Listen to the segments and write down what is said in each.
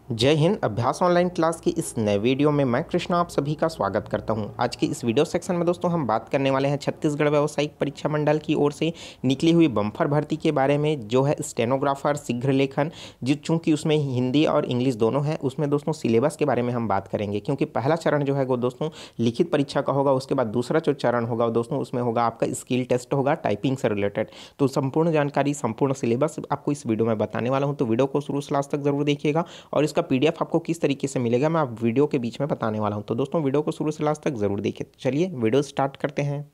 जय हिंद। अभ्यास online class की इस नए वीडियो में मैं कृष्णा आप सभी का स्वागत करता हूं। आज की इस वीडियो सेक्शन में दोस्तों हम बात करने वाले हैं छत्तीसगढ़ व्यावसायिक परीक्षा मंडल की ओर से निकली हुई बम्पर भर्ती के बारे में, जो है स्टेनोग्राफर शीघ्र लेखन। चूँकि उसमें हिंदी और इंग्लिश दोनों है, उसमें दोस्तों सिलेबस के बारे में हम बात करेंगे, क्योंकि पहला चरण जो है वो दोस्तों लिखित परीक्षा का होगा। उसके बाद दूसरा जो चरण होगा दोस्तों उसमें होगा आपका स्किल टेस्ट होगा टाइपिंग से रिलेटेड। तो संपूर्ण जानकारी, संपूर्ण सिलेबस आपको इस वीडियो में बताने वाला हूँ, तो वीडियो को शुरू से लास्ट तक जरूर देखिएगा। और इसका पीडीएफ आपको किस तरीके से मिलेगा मैं आप वीडियो के बीच में बताने वाला हूं, तो दोस्तों वीडियो को शुरू से लास्ट तक जरूर देखिए। चलिए वीडियो स्टार्ट करते हैं।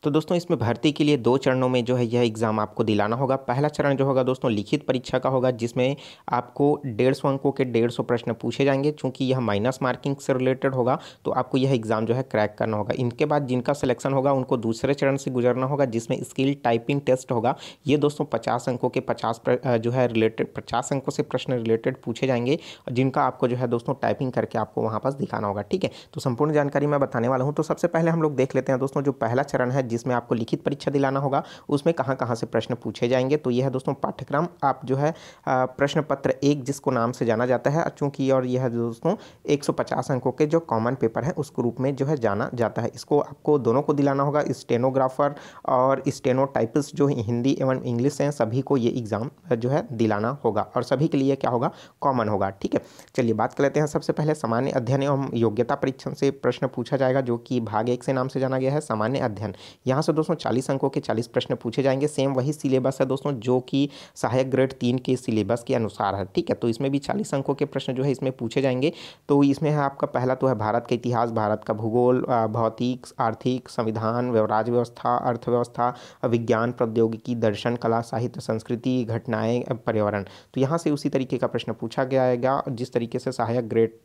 तो दोस्तों इसमें भर्ती के लिए दो चरणों में जो है यह एग्ज़ाम आपको दिलाना होगा। पहला चरण जो होगा दोस्तों लिखित परीक्षा का होगा, जिसमें आपको 150 अंकों के 150 प्रश्न पूछे जाएंगे। चूंकि यह माइनस मार्किंग से रिलेटेड होगा तो आपको यह एग्ज़ाम जो है क्रैक करना होगा। इनके बाद जिनका सिलेक्शन होगा उनको दूसरे चरण से गुजरना होगा, जिसमें स्किल टाइपिंग टेस्ट होगा। ये दोस्तों 50 अंकों के 50 अंकों से प्रश्न रिलेटेड पूछे जाएंगे, जिनका आपको जो है दोस्तों टाइपिंग करके आपको वहाँ पर दिखाना होगा। ठीक है, तो संपूर्ण जानकारी मैं बताने वाला हूँ। तो सबसे पहले हम लोग देख लेते हैं दोस्तों जो पहला चरण है जिसमें आपको लिखित परीक्षा दिलाना होगा, उसमें कहाँ कहाँ से प्रश्न पूछे जाएंगे। तो यह है दोस्तों पाठ्यक्रम, आप जो है प्रश्न पत्र 1 जिसको नाम से जाना जाता है, चूंकि और यह दोस्तों 150 अंकों के जो कॉमन पेपर है उसके रूप में जो है जाना जाता है। इसको आपको दोनों को दिलाना होगा, स्टेनोग्राफर और स्टेनोटाइपिस्ट जो हिंदी एवं इंग्लिश हैं सभी को ये एग्ज़ाम जो है दिलाना होगा, और सभी के लिए क्या होगा, कॉमन होगा। ठीक है, चलिए बात कर लेते हैं। सबसे पहले सामान्य अध्ययन एवं योग्यता परीक्षण से प्रश्न पूछा जाएगा, जो कि भाग 1 से नाम से जाना गया है सामान्य अध्ययन। यहाँ से दोस्तों 40 अंकों के 40 प्रश्न पूछे जाएंगे। सेम वही सिलेबस है दोस्तों जो कि सहायक ग्रेड 3 के सिलेबस के अनुसार है। ठीक है, तो इसमें भी 40 अंकों के प्रश्न जो है इसमें पूछे जाएंगे। तो इसमें है आपका पहला तो है भारत का इतिहास, भारत का भूगोल, भौतिक, आर्थिक, संविधान, राज्य व्यवस्था, अर्थव्यवस्था, विज्ञान, प्रौद्योगिकी, दर्शन, कला, साहित्य, संस्कृति, घटनाएं, पर्यावरण। तो यहाँ से उसी तरीके का प्रश्न पूछा जाएगा जिस तरीके से सहायक ग्रेड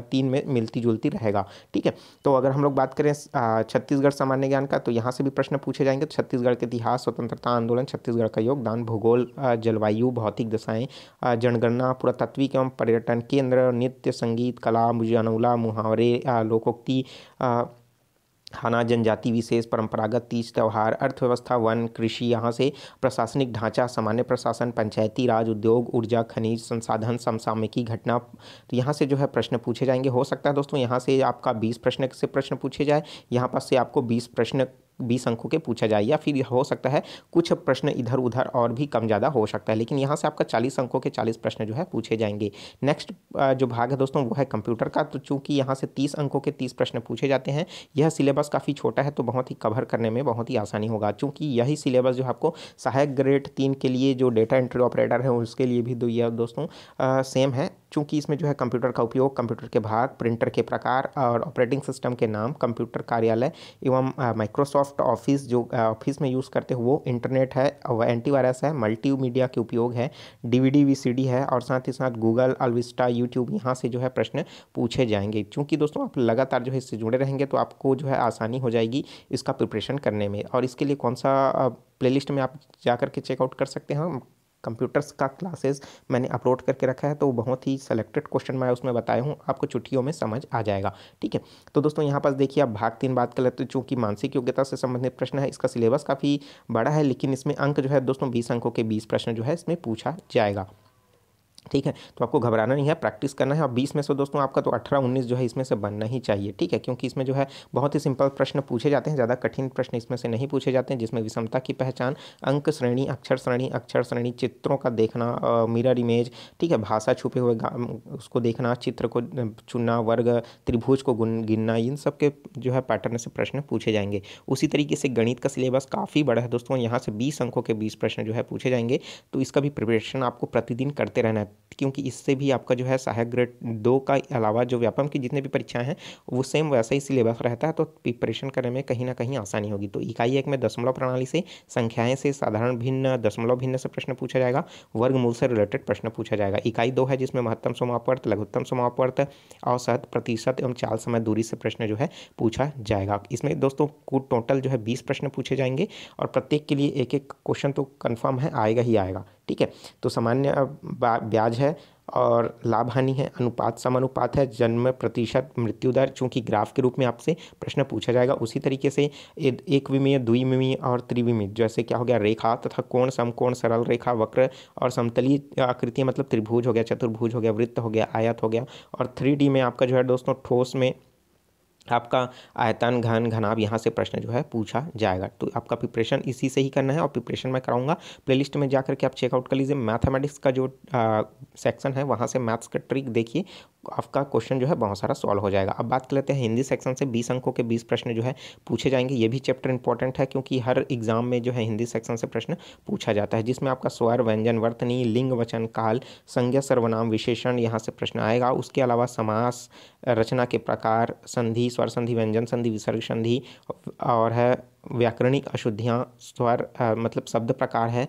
3 में मिलती जुलती रहेगा। ठीक है, तो अगर हम लोग बात करें छत्तीसगढ़ सामान्य ज्ञान का, तो यहाँ से भी प्रश्न पूछे जाएंगे। तो छत्तीसगढ़ के इतिहास, स्वतंत्रता आंदोलन, छत्तीसगढ़ का योगदान, भूगोल, जलवायु, भौतिक दशाएं, जनगणना, पुरातत्विक एवं पर्यटन केंद्र, नृत्य, संगीत, कला, मुजानुला, मुहावरे, लोकोक्ति, खाना, जनजाति विशेष, परंपरागत तीज त्यौहार, अर्थव्यवस्था, वन, कृषि। यहाँ से प्रशासनिक ढांचा, सामान्य प्रशासन, पंचायती राज, उद्योग, ऊर्जा, खनिज संसाधन, समसामयिकी घटना। तो यहाँ से जो है प्रश्न पूछे जाएंगे। हो सकता है दोस्तों यहाँ से आपका 20 प्रश्न से प्रश्न पूछे जाए, यहाँ पर से आपको 20 अंकों के पूछा जाए, या फिर हो सकता है कुछ प्रश्न इधर उधर और भी कम ज़्यादा हो सकता है, लेकिन यहाँ से आपका 40 अंकों के 40 प्रश्न जो है पूछे जाएंगे। नेक्स्ट जो भाग है दोस्तों वो है कंप्यूटर का। तो चूंकि यहाँ से 30 अंकों के 30 प्रश्न पूछे जाते हैं, यह सिलेबस काफ़ी छोटा है तो बहुत ही कवर करने में बहुत ही आसानी होगा। चूँकि यही सिलेबस जो आपको सहायक ग्रेड 3 के लिए जो डेटा एंट्री ऑपरेटर है उसके लिए भी यह दोस्तों सेम है। चूँकि इसमें जो है कंप्यूटर का उपयोग, कंप्यूटर के भाग, प्रिंटर के प्रकार और ऑपरेटिंग सिस्टम के नाम, कंप्यूटर कार्यालय एवं माइक्रोसॉफ्ट ऑफिस जो ऑफिस में यूज़ करते हो वो, इंटरनेट है, वह एंटीवायरस है, मल्टीमीडिया के उपयोग है, डीवीडी वीसीडी है, और साथ ही साथ गूगल, अलविस्टा, यूट्यूब, यहाँ से जो है प्रश्न पूछे जाएंगे। चूँकि दोस्तों आप लगातार जो है इससे जुड़े रहेंगे तो आपको जो है आसानी हो जाएगी इसका प्रिपरेशन करने में। और इसके लिए कौन सा प्लेलिस्ट में आप जा कर के चेकआउट कर सकते हैं, कंप्यूटर्स का क्लासेस मैंने अपलोड करके रखा है, तो बहुत ही सेलेक्टेड क्वेश्चन मैं उसमें बताया हूँ, आपको छुट्टियों में समझ आ जाएगा। ठीक है, तो दोस्तों यहाँ पर देखिए आप भाग 3 बात कर लेते हैं। चूँकि मानसिक योग्यता से संबंधित प्रश्न है, इसका सिलेबस काफ़ी बड़ा है, लेकिन इसमें अंक जो है दोस्तों 20 अंकों के 20 प्रश्न जो है इसमें पूछा जाएगा। ठीक है, तो आपको घबराना नहीं है, प्रैक्टिस करना है। और 20 में से दोस्तों आपका तो 18-19 जो है इसमें से बनना ही चाहिए। ठीक है, क्योंकि इसमें जो है बहुत ही सिंपल प्रश्न पूछे जाते हैं, ज़्यादा कठिन प्रश्न इसमें से नहीं पूछे जाते हैं, जिसमें विषमता की पहचान, अंक श्रेणी, अक्षर श्रेणी, चित्रों का देखना, मिरर इमेज, ठीक है, भाषा छुपे हुए उसको देखना, चित्र को चुनना, वर्ग, त्रिभुज को गिनना, इन सब के जो है पैटर्न से प्रश्न पूछे जाएंगे। उसी तरीके से गणित का सिलेबस काफ़ी बड़ा है दोस्तों, यहाँ से 20 अंकों के 20 प्रश्न जो है पूछे जाएंगे। तो इसका भी प्रिपरेशन आपको प्रतिदिन करते रहना है, क्योंकि इससे भी आपका जो है सहायक ग्रेड 2 का अलावा जो व्यापम की जितने भी परीक्षाएं हैं वो सेम वैसा ही सिलेबस रहता है, तो प्रिपरेशन करने में कहीं ना कहीं आसानी होगी। तो इकाई 1 में दशमलव प्रणाली से, संख्याएं से, साधारण भिन्न, दशमलव भिन्न से प्रश्न पूछा जाएगा, वर्गमूल से रिलेटेड प्रश्न पूछा जाएगा। इकाई 2 है जिसमें महत्तम समापवर्त, लघुत्तम समापवर्त, औसत, प्रतिशत एवं चाल समय दूरी से प्रश्न जो है पूछा जाएगा। इसमें दोस्तों कुल टोटल जो है 20 प्रश्न पूछे जाएंगे, और प्रत्येक के लिए एक एक क्वेश्चन तो कन्फर्म है आएगा ही आएगा। ठीक है, तो सामान्य ब्याज है, और लाभ हानि है, अनुपात समानुपात है, जन्म प्रतिशत, मृत्यु दर, चूंकि ग्राफ के रूप में आपसे प्रश्न पूछा जाएगा। उसी तरीके से एक विमीय, द्विविमीय और त्रिविमीय, जैसे क्या हो गया, रेखा तथा कोण, समकोण, सरल रेखा, वक्र और समतलीय आकृति, मतलब त्रिभुज हो गया, चतुर्भुज हो गया, वृत्त हो गया, आयत हो गया। और 3D में आपका जो है दोस्तों ठोस में आपका आयतन, घन, घनाभ, यहाँ से प्रश्न जो है पूछा जाएगा। तो आपका प्रिपरेशन इसी से ही करना है और प्रिपरेशन मैं कराऊंगा। प्लेलिस्ट में जाकर के आप चेकआउट कर लीजिए। मैथमेटिक्स का जो सेक्शन है वहाँ से मैथ्स का ट्रिक देखिए, आपका क्वेश्चन जो है बहुत सारा सॉल्व हो जाएगा। अब बात कर लेते हैं हिंदी सेक्शन से 20 अंकों के 20 प्रश्न जो है पूछे जाएंगे। ये भी चैप्टर इंपॉर्टेंट है क्योंकि हर एग्जाम में जो है हिंदी सेक्शन से प्रश्न पूछा जाता है, जिसमें आपका स्वर, व्यंजन, वर्तनी, लिंग, वचन, काल, संज्ञा, सर्वनाम, विशेषण यहाँ से प्रश्न आएगा। उसके अलावा समास, रचना के प्रकार, संधि, स्वर संधि, व्यंजन संधि, विसर्ग संधि, और है व्याकरणिक अशुद्धियाँ, स्वर मतलब शब्द प्रकार है,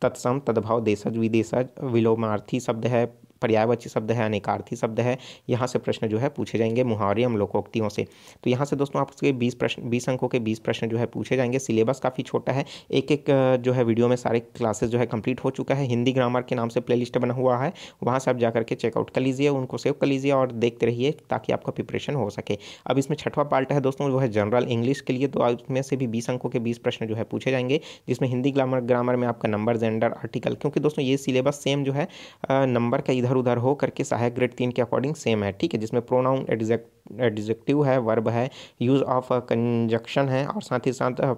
तत्सम, तद्भव, देशज, विदेशज, विलोमार्थी शब्द है, पर्यायवाची शब्द है, अनेकार्थी शब्द है। यहाँ से प्रश्न जो है पूछे जाएंगे मुहावरे एवं लोकोक्तियों से। तो यहाँ से दोस्तों आपके 20 अंकों के 20 प्रश्न जो है पूछे जाएंगे। सिलेबस काफ़ी छोटा है, एक जो है वीडियो में सारे क्लासेस जो है कंप्लीट हो चुका है। हिंदी ग्रामर के नाम से प्लेलिस्ट बना हुआ है, वहाँ से आप जाकर के चेकआउट कर लीजिए, उनको सेव कर लीजिए और देखते रहिए ताकि आपका प्रिपरेशन हो सके। अब इसमें छठवां पार्ट है दोस्तों, वो है जनरल इंग्लिश के लिए। तो इसमें से भी 20 अंकों के 20 प्रश्न जो है पूछे जाएंगे, जिसमें हिंदी ग्रामर में आपका नंबर, जेंडर, आर्टिकल, क्योंकि दोस्तों ये सिलेबस सेम जो है नंबर का इधर उधर हो करके सहायक ग्रेड 3 के अकॉर्डिंग सेम है, ठीक है। जिसमें प्रोनाउन, एडजेक्टिव है, वर्ब है, यूज ऑफ कंजक्शन है, और साथ ही साथ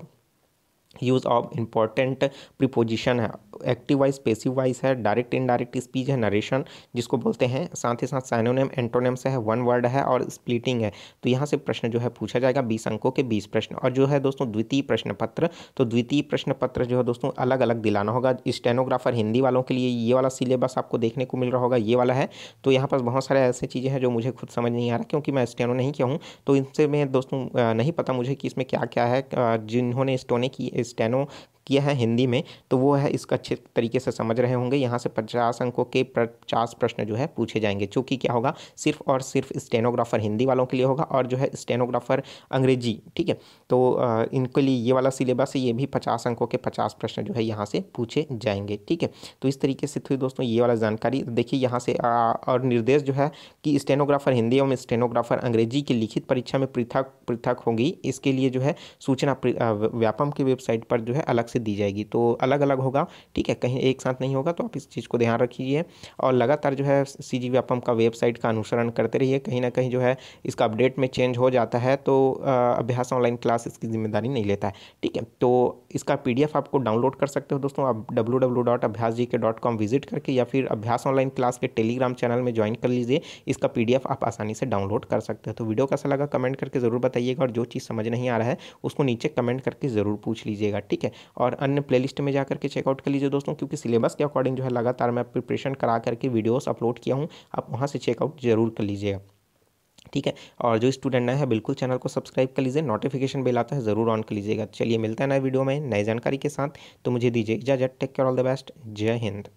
यूज़ ऑफ इम्पॉर्टेंट प्रीपोजिशन है, एक्टिव वाइज, पैसिव वाइज है, डायरेक्ट इनडायरेक्ट स्पीच है, नरेशन जिसको बोलते हैं, साथ ही साथ साइनोनिम, एंटोनिम्स है, वन वर्ड है, और स्प्लिटिंग है। तो यहाँ से प्रश्न जो है पूछा जाएगा, 20 अंकों के 20 प्रश्न। और जो है दोस्तों द्वितीय प्रश्न पत्र, तो द्वितीय प्रश्न पत्र जो है दोस्तों अलग अलग दिलाना होगा। स्टेनोग्राफर हिंदी वालों के लिए ये वाला सिलेबस आपको देखने को मिल रहा होगा, ये वाला है। तो यहाँ पर बहुत सारे ऐसे चीज़ें हैं जो मुझे खुद समझ नहीं आ रहा, क्योंकि मैं स्टेनो नहीं किया हूँ, तो इनसे मैं दोस्तों नहीं पता मुझे कि इसमें क्या क्या है। जिन्होंने स्टेनो किया है हिंदी में, तो वो है इसका अच्छे तरीके से समझ रहे होंगे। यहाँ से 50 अंकों के 50 प्रश्न जो है पूछे जाएंगे, चूँकि क्या होगा, सिर्फ और सिर्फ स्टेनोग्राफर हिंदी वालों के लिए होगा, और जो है स्टेनोग्राफर अंग्रेजी, ठीक है। तो इनके लिए ये वाला सिलेबस है, ये भी 50 अंकों के 50 प्रश्न जो है यहाँ से पूछे जाएंगे, ठीक है। तो इस तरीके से थी दोस्तों ये वाला जानकारी। देखिए यहाँ से और निर्देश जो है कि स्टेनोग्राफर हिंदी एवं स्टेनोग्राफर अंग्रेजी की लिखित परीक्षा में पृथक पृथक होगी। इसके लिए जो है सूचना व्यापम की वेबसाइट पर जो है अलग से दी जाएगी, तो अलग अलग होगा, ठीक है, कहीं एक साथ नहीं होगा। तो आप इस चीज़ को ध्यान रखिए और लगातार जो है सीजी व्यापम का वेबसाइट का अनुसरण करते रहिए। कहीं ना कहीं जो है इसका अपडेट में चेंज हो जाता है, तो अभ्यास ऑनलाइन क्लास इसकी जिम्मेदारी नहीं लेता है, ठीक है। तो इसका PDF आपको डाउनलोड कर सकते हो दोस्तों, आप www.abhyasgk.com विजिट करके, या फिर अभ्यास ऑनलाइन क्लास के टेलीग्राम चैनल में ज्वाइन कर लीजिए। इसका PDF आप आसानी से डाउनलोड कर सकते हो। तो वीडियो कैसा लगा कमेंट करके ज़रूर बताइएगा, और जो चीज़ समझ नहीं आ रहा है उसको नीचे कमेंट करके ज़रूर पूछ लीजिएगा, ठीक है। और अन्य प्लेलिस्ट में जाकर के चेकआउट कर लीजिए दोस्तों, क्योंकि सिलेबस के अकॉर्डिंग जो है लगातार मैं प्रिपरेशन करा करके वीडियोस अपलोड किया हूँ, आप वहाँ से चेकआउट जरूर कर लीजिएगा, ठीक है। और जो स्टूडेंट नए हैं बिल्कुल चैनल को सब्सक्राइब कर लीजिए, नोटिफिकेशन बेल आता है ज़रूर ऑन कर लीजिएगा। चलिए मिलता है नए वीडियो में नई जानकारी के साथ, तो मुझे दीजिए इजाज़त। Take care, all the best, जय हिंद।